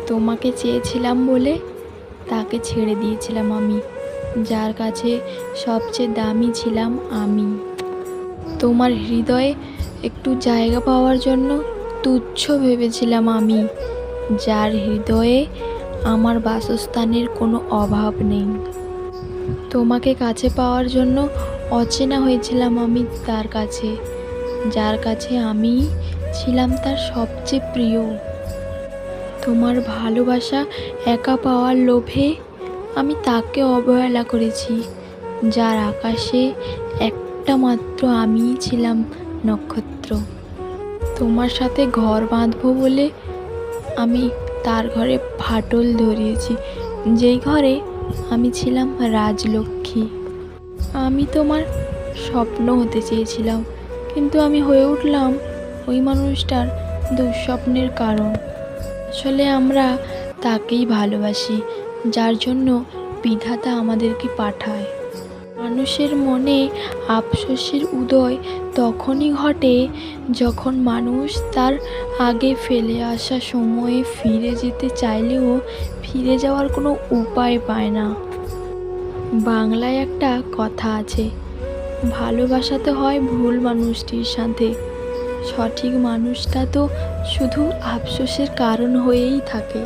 তোমাকে চেয়েছিলাম বলে তাকে ছেড়ে দিয়েছিলাম আমি, যার কাছে সবচেয়ে দামি ছিলাম আমি। তোমার হৃদয়ে একটু জায়গা পাওয়ার জন্য তুচ্ছ ভেবেছিলাম আমি, যার হৃদয়ে আমার বাসস্থানের কোনো অভাব নেই। তোমাকে কাছে পাওয়ার জন্য অচেনা হয়েছিলাম আমি তার কাছে, যার কাছে আমি ছিলাম তার সবচেয়ে প্রিয়। তোমার ভালোবাসা একা পাওয়ার লোভে আমি তাকে অবহেলা করেছি, যার আকাশে একটা মাত্র আমিই ছিলাম নক্ষত্র। তোমার সাথে ঘর বাঁধবো বলে আমি তার ঘরে ফাটল ধরিয়েছি, যেই ঘরে আমি ছিলাম রাজলক্ষ্মী। আমি তোমার স্বপ্ন হতে চেয়েছিলাম, কিন্তু আমি হয়ে উঠলাম ওই মানুষটার দুঃস্বপ্নের কারণ। আসলে আমরা তাকেই ভালোবাসি, যার জন্য বিধাতা আমাদেরকে পাঠায়। মানুষের মনে আফসোসের উদয় তখনই ঘটে যখন মানুষ তার আগে ফেলে আসা সময়ে ফিরে যেতে চাইলেও ফিরে যাওয়ার কোনো উপায় পায় না। বাংলায় একটা কথা আছে, ভালোবাসাতে হয় ভুল মানুষটির সাথে, সঠিক মানুষটা তো শুধু আফসোসের কারণ হয়েই থাকে।